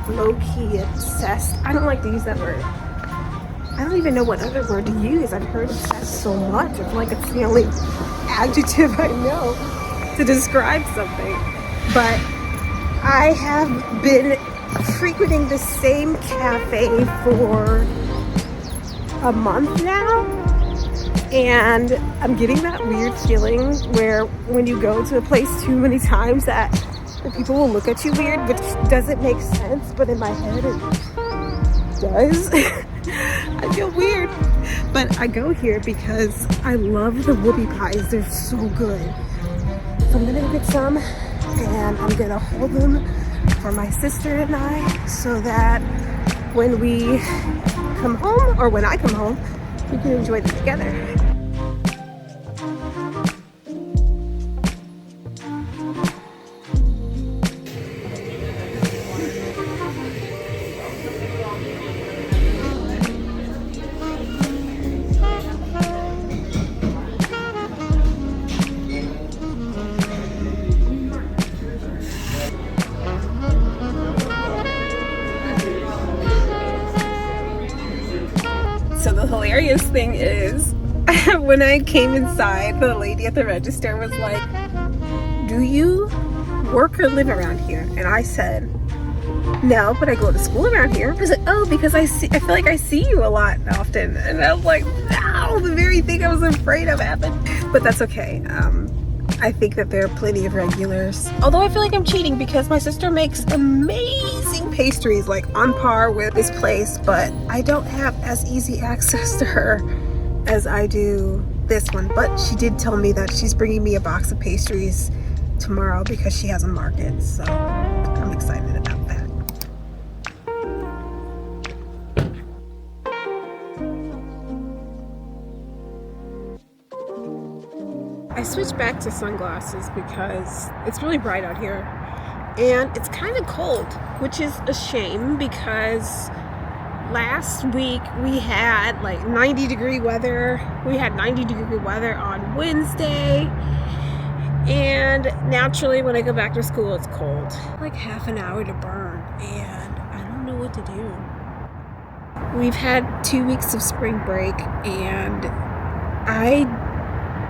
Low-key obsessed. I don't like to use that word. I don't even know what other word to use. I've heard obsessed so much. I feel like it's the only adjective I know to describe something. But I have been frequenting the same cafe for a month now, and I'm getting that weird feeling where when you go to a place too many times that people will look at you weird, which doesn't make sense, but in my head it does. I feel weird, but I go here because I love the whoopie pies. They're so good. So I'm gonna go get some, and I'm gonna hold them for my sister and I, so that when we come home, or when I come home, we can enjoy them together. So the hilarious thing is, when I came inside, the lady at the register was like, "Do you work or live around here?" And I said, "No, but I go to school around here." I was like, "Oh, because I feel like I see you a lot often." And I was like, "No, the very thing I was afraid of happened." But that's okay. I think that there are plenty of regulars. Although I feel like I'm cheating because my sister makes amazing pastries, like on par with this place, but I don't have as easy access to her as I do this one. But she did tell me that she's bringing me a box of pastries tomorrow because she has a market, so I'm excited about that. I switched back to sunglasses because it's really bright out here and it's kind of cold, which is a shame because last week we had like 90-degree weather. We had 90-degree weather on Wednesday, and naturally when I go back to school it's cold. Like half an hour to burn, and I don't know what to do. We've had 2 weeks of spring break, and I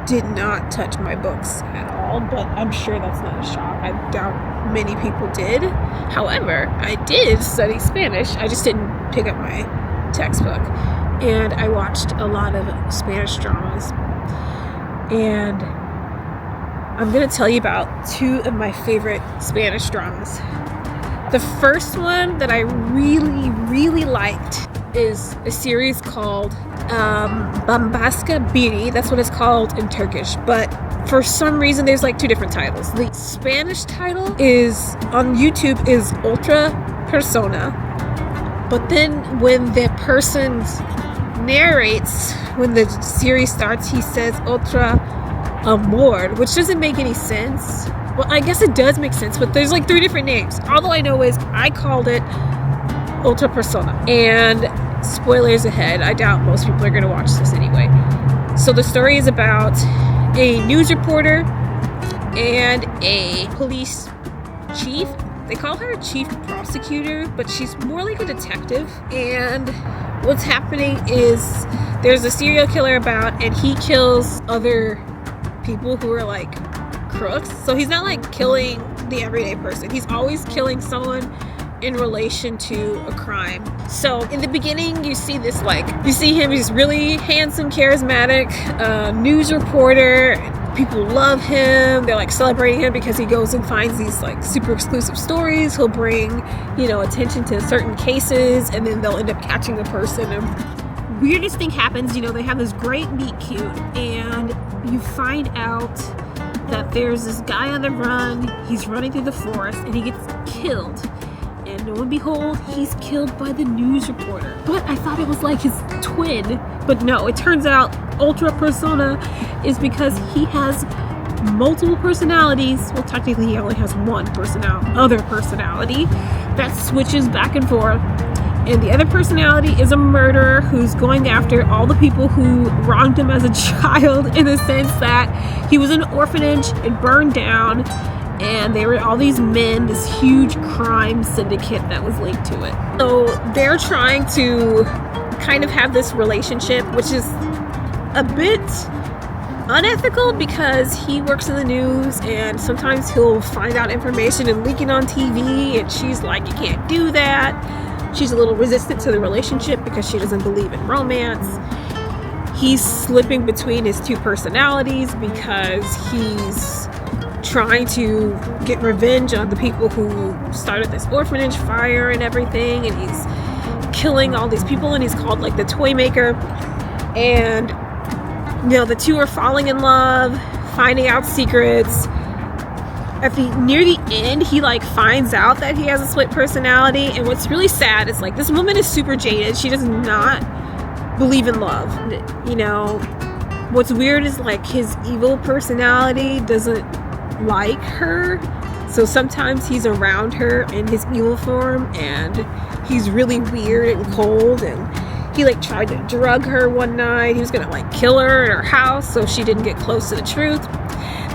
did not touch my books at all, but I'm sure that's not a shock. I doubt many people did. However, I did study Spanish. I just didn't pick up my textbook. And I watched a lot of Spanish dramas. And I'm going to tell you about two of my favorite Spanish dramas. The first one that I really, really liked is a series called Bambaska Biri. That's what it's called in Turkish, but for some reason there's like two different titles. The Spanish title is on YouTube is Ultra Persona, but then when the person narrates, when the series starts, he says Ultra Amor, which doesn't make any sense. Well, I guess it does make sense, but there's like three different names. All I know is I called it Ultra Persona. And spoilers ahead, I doubt most people are going to watch this anyway. So the story is about a news reporter and a police chief. They call her a chief prosecutor, but she's more like a detective. And what's happening is there's a serial killer about, and he kills other people who are like crooks. So he's not like killing the everyday person. He's always killing someone in relation to a crime. So in the beginning you see him, he's really handsome, charismatic, news reporter. People love him. They're like celebrating him because he goes and finds these like super exclusive stories. He'll bring, attention to certain cases, and then they'll end up catching the person. And weirdest thing happens, they have this great meet cute, and you find out that there's this guy on the run. He's running through the forest and he gets killed. And and lo and behold, he's killed by the news reporter. But I thought it was like his twin, but no, it turns out ultra persona is because he has multiple personalities. Well, technically he only has one other personality that switches back and forth. And the other personality is a murderer who's going after all the people who wronged him as a child, in the sense that he was in an orphanage, it burned down, and they were all these men, this huge crime syndicate that was linked to it. So they're trying to kind of have this relationship, which is a bit unethical because he works in the news and sometimes he'll find out information and leak it on TV, and she's like, you can't do that. She's a little resistant to the relationship because she doesn't believe in romance. He's slipping between his two personalities because he's trying to get revenge on the people who started this orphanage fire and everything, and he's killing all these people, and he's called like the toy maker. And you know, the two are falling in love, finding out secrets. Near the end, he like finds out that he has a split personality, and what's really sad is like this woman is super jaded. She does not believe in love. You know, what's weird is like his evil personality doesn't like her, so sometimes he's around her in his evil form, and he's really weird and cold, and he like tried to drug her one night. He was gonna like kill her in her house so she didn't get close to the truth.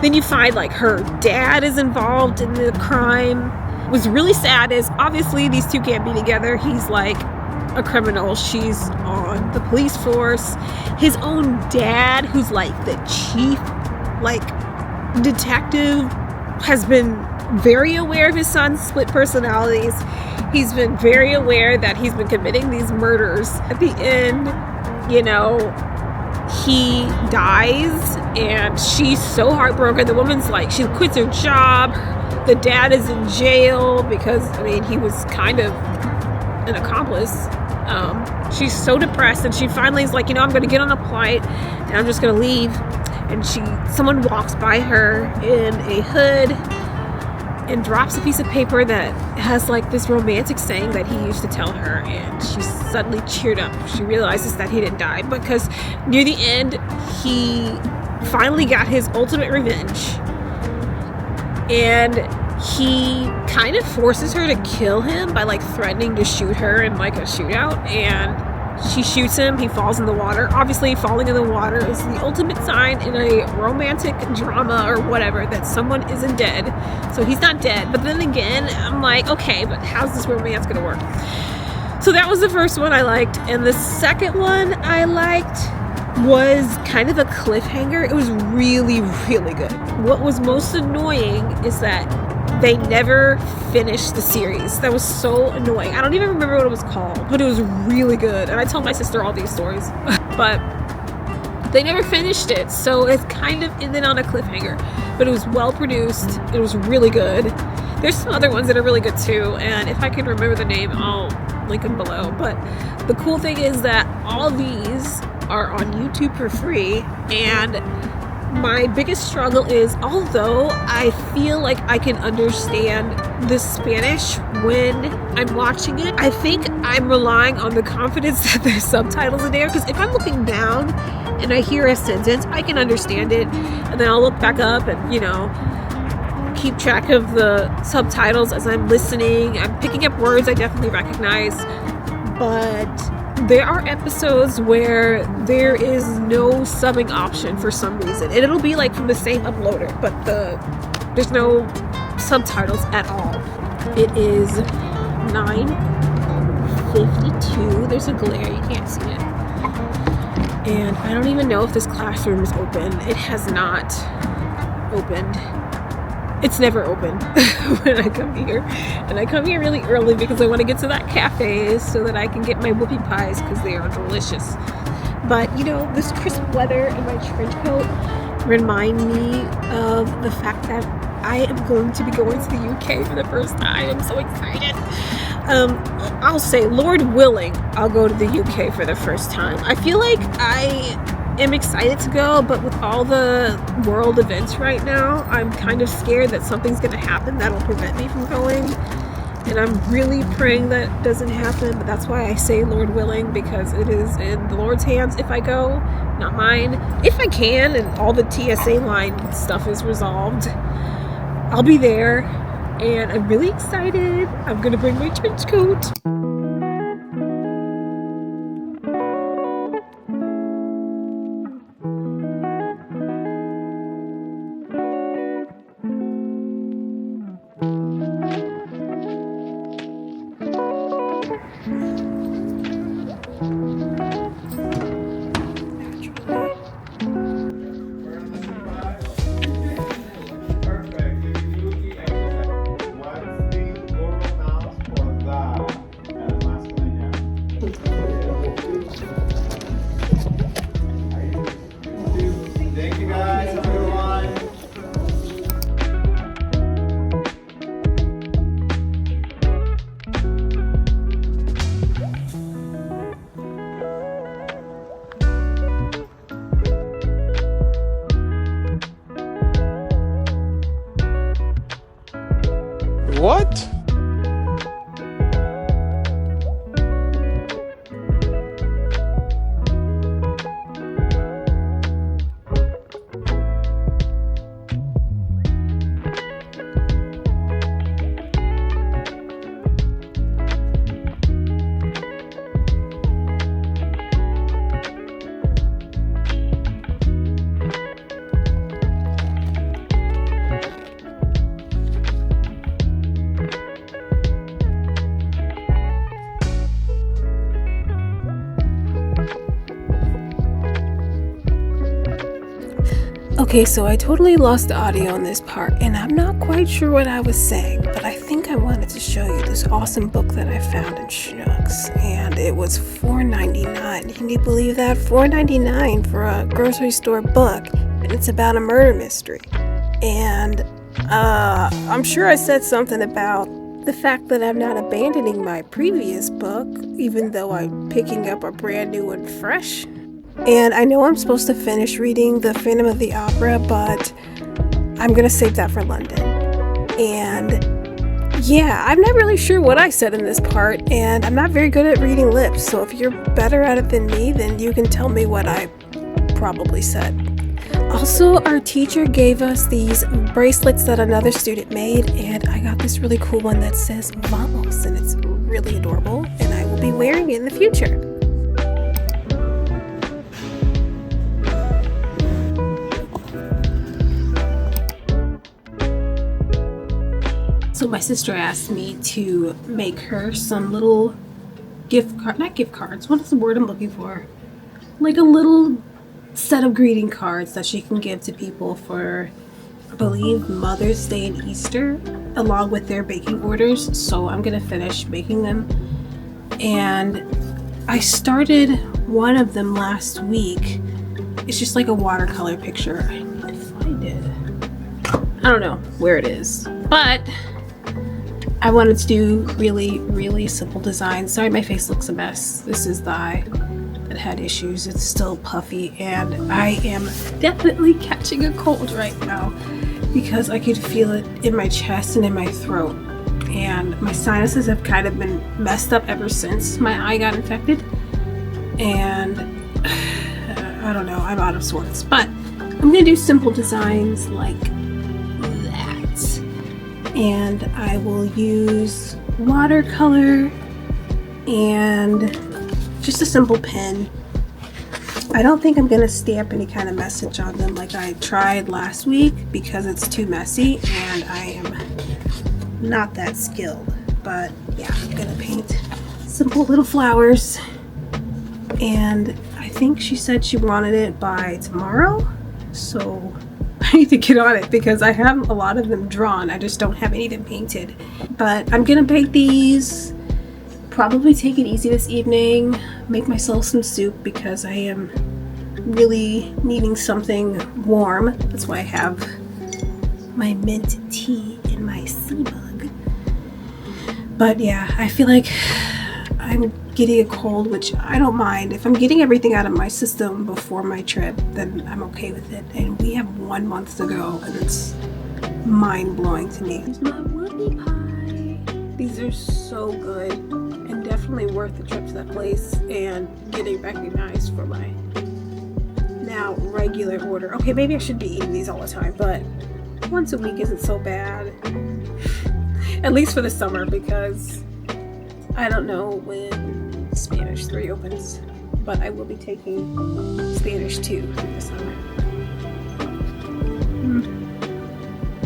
Then you find like her dad is involved in the crime. What's really sad is obviously these two can't be together. He's like a criminal. She's on the police force. His own dad, who's like the chief like detective, has been very aware of his son's split personalities. He's been very aware that he's been committing these murders. At the end, you know, he dies and she's so heartbroken. The woman's like, she quits her job. The dad is in jail because, I mean, he was kind of an accomplice. She's so depressed, and she finally is like, you know, I'm going to get on a flight and I'm just going to leave. And someone walks by her in a hood and drops a piece of paper that has like this romantic saying that he used to tell her, and she's suddenly cheered up. She realizes that he didn't die, because near the end he finally got his ultimate revenge, and he kind of forces her to kill him by like threatening to shoot her in like a shootout, and she shoots him. He falls in the water. Obviously, falling in the water is the ultimate sign in a romantic drama or whatever that someone isn't dead. So he's not dead. But then again, I'm like, okay, but how's this romance gonna work? So that was the first one I liked. And the second one I liked was kind of a cliffhanger. It was really, really good. What was most annoying is that they never finished the series. That was so annoying. I don't even remember what it was called, but it was really good. And I told my sister all these stories, but they never finished it. So it kind of ended on a cliffhanger, but it was well produced. It was really good. There's some other ones that are really good too, and if I can remember the name, I'll link them below. But the cool thing is that all these are on YouTube for free, and my biggest struggle is, although I feel like I can understand the Spanish when I'm watching it, I think I'm relying on the confidence that there's subtitles in there, because if I'm looking down and I hear a sentence, I can understand it, and then I'll look back up and, you know, keep track of the subtitles as I'm listening. I'm picking up words I definitely recognize, but there are episodes where there is no subbing option for some reason, and it'll be like from the same uploader, but there's no subtitles at all. It is 9:52. There's a glare, you can't see it, and I don't even know if this classroom is open. It has not opened. It's never open when I come here. And I come here really early because I want to get to that cafe so that I can get my whoopie pies, because they are delicious. But, you know, this crisp weather and my trench coat remind me of the fact that I am going to be going to the UK for the first time. I'm so excited. I'll say, Lord willing, I'll go to the UK for the first time. I feel like I am excited to go, but with all the world events right now, I'm kind of scared that something's going to happen that'll prevent me from going. and I'm really praying that doesn't happen, but that's why I say Lord willing, because it is in the Lord's hands if I go, not mine. If I can and all the TSA line stuff is resolved, I'll be there, and I'm really excited. I'm gonna bring my trench coat. Thank you guys, have a good one. What? Okay, so I totally lost the audio on this part, and I'm not quite sure what I was saying, but I think I wanted to show you this awesome book that I found in Schnucks, and it was $4.99. Can you believe that? $4.99 for a grocery store book, and it's about a murder mystery. And I'm sure I said something about the fact that I'm not abandoning my previous book, even though I'm picking up a brand new and fresh. And I know I'm supposed to finish reading The Phantom of the Opera, but I'm gonna save that for London. And yeah, I'm not really sure what I said in this part, and I'm not very good at reading lips, so if you're better at it than me, then you can tell me what I probably said. Also, our teacher gave us these bracelets that another student made, and I got this really cool one that says Vamos, and it's really adorable, and I will be wearing it in the future. So my sister asked me to make her some little not gift cards, what is the word I'm looking for? Like a little set of greeting cards that she can give to people for, I believe, Mother's Day and Easter, along with their baking orders. So I'm gonna finish making them. And I started one of them last week. It's just like a watercolor picture. I need to find it. I don't know where it is, but I wanted to do really, really simple designs. Sorry, my face looks a mess. This is the eye that had issues. It's still puffy, and I am definitely catching a cold right now because I could feel it in my chest and in my throat. And my sinuses have kind of been messed up ever since my eye got infected. And I don't know, I'm out of sorts. But I'm gonna do simple designs like that. And I will use watercolor and just a simple pen. I don't think I'm gonna stamp any kind of message on them like I tried last week because it's too messy and I am not that skilled. But yeah, I'm gonna paint simple little flowers, and I think she said she wanted it by tomorrow, so I need to get on it because I have a lot of them drawn. I just don't have any of them painted. But I'm gonna bake these, probably take it easy this evening, make myself some soup because I am really needing something warm. That's why I have my mint tea in my sea mug. But yeah, I feel like I'm getting a cold, which I don't mind. If I'm getting everything out of my system before my trip, then I'm okay with it. And we have 1 month to go, and it's mind-blowing to me. Here's my woody pie. These are so good and definitely worth the trip to that place and getting recognized for my now regular order. Okay, maybe I should be eating these all the time, but once a week isn't so bad. At least for the summer, because I don't know when Spanish 3 opens, but I will be taking Spanish 2 through the summer.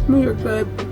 They are good.